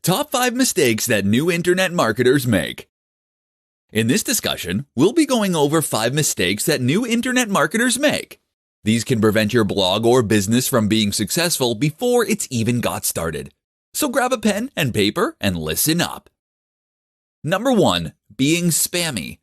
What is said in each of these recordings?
Top 5 mistakes that new internet marketers make. In this discussion, we'll be going over 5 mistakes that new internet marketers make. These can prevent your blog or business from being successful before it's even got started. So grab a pen and paper and listen up. Number 1. Being spammy.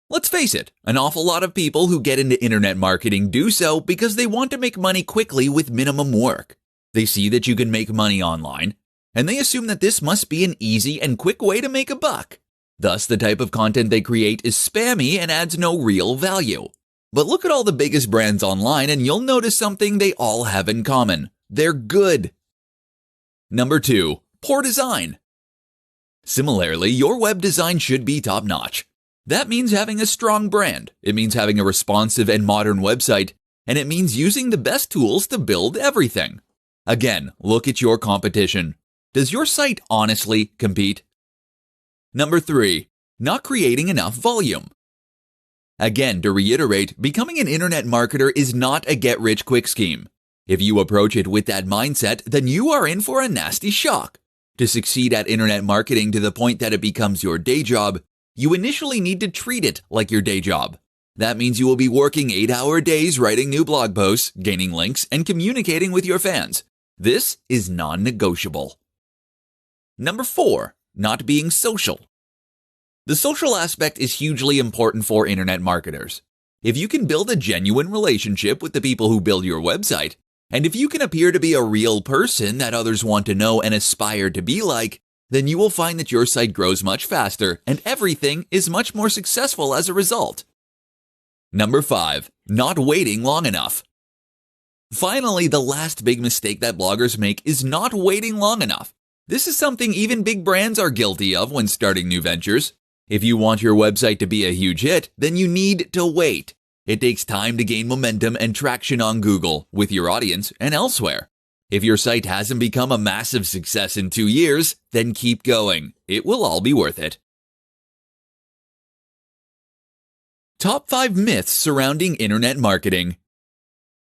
Let's face it, an awful lot of people who get into internet marketing do so because they want to make money quickly with minimum work. They see that you can make money online, and they assume that this must be an easy and quick way to make a buck. Thus, the type of content they create is spammy and adds no real value. But look at all the biggest brands online and you'll notice something they all have in common. They're good. Number 2. Poor design. Similarly, your web design should be top-notch. That means having a strong brand, it means having a responsive and modern website, and it means using the best tools to build everything. Again, look at your competition. Does your site honestly compete? Number 3. Not creating enough volume. Again, to reiterate, becoming an internet marketer is not a get-rich-quick scheme. If you approach it with that mindset, then you are in for a nasty shock. To succeed at internet marketing to the point that it becomes your day job, you initially need to treat it like your day job. That means you will be working 8-hour days writing new blog posts, gaining links, and communicating with your fans. This is non-negotiable. Number 4. Not being social. The social aspect is hugely important for internet marketers. If you can build a genuine relationship with the people who build your website, and if you can appear to be a real person that others want to know and aspire to be like, then you will find that your site grows much faster and everything is much more successful as a result. Number 5. Not waiting long enough. Finally, the last big mistake that bloggers make is not waiting long enough. This is something even big brands are guilty of when starting new ventures. If you want your website to be a huge hit, then you need to wait. It takes time to gain momentum and traction on Google, with your audience, and elsewhere. If your site hasn't become a massive success in 2 years, then keep going. It will all be worth it. Top 5 myths surrounding internet marketing.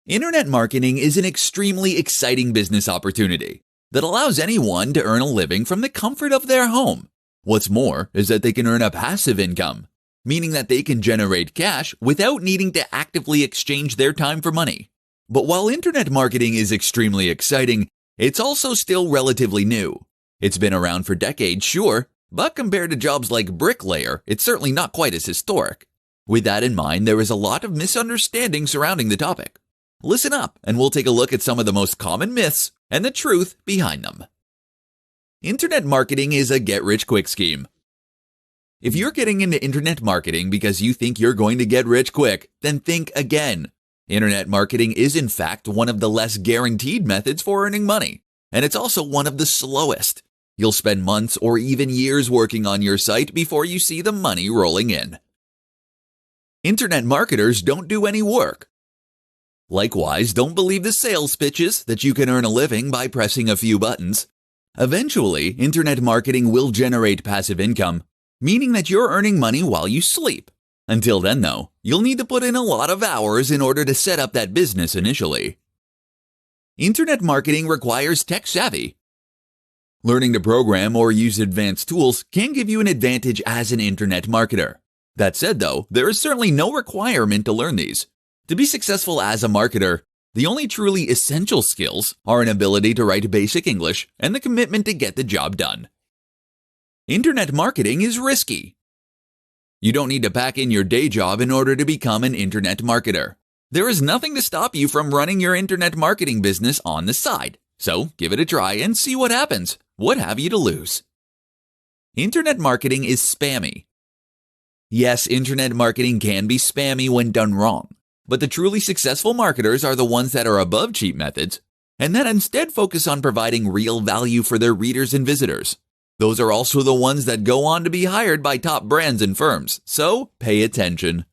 Internet marketing is an extremely exciting business opportunity that allows anyone to earn a living from the comfort of their home. What's more is that they can earn a passive income, meaning that they can generate cash without needing to actively exchange their time for money. But while internet marketing is extremely exciting, it's also still relatively new. It's been around for decades, sure, but compared to jobs like bricklayer, it's certainly not quite as historic. With that in mind, there is a lot of misunderstanding surrounding the topic. Listen up, and we'll take a look at some of the most common myths and the truth behind them. Internet marketing is a get-rich-quick scheme. If you're getting into internet marketing because you think you're going to get rich quick, then think again. Internet marketing is in fact one of the less guaranteed methods for earning money, and it's also one of the slowest. You'll spend months or even years working on your site before you see the money rolling in. Internet marketers don't do any work. Likewise, don't believe the sales pitches that you can earn a living by pressing a few buttons. Eventually, internet marketing will generate passive income, meaning that you're earning money while you sleep. Until then, though, you'll need to put in a lot of hours in order to set up that business initially. Internet marketing requires tech savvy. Learning to program or use advanced tools can give you an advantage as an internet marketer. That said, though, there is certainly no requirement to learn these. To be successful as a marketer, the only truly essential skills are an ability to write basic English and the commitment to get the job done. Internet marketing is risky. You don't need to pack in your day job in order to become an internet marketer. There is nothing to stop you from running your internet marketing business on the side. So give it a try and see what happens. What have you to lose? Internet marketing is spammy. Yes, internet marketing can be spammy when done wrong. But the truly successful marketers are the ones that are above cheap methods and that instead focus on providing real value for their readers and visitors. Those are also the ones that go on to be hired by top brands and firms, so pay attention.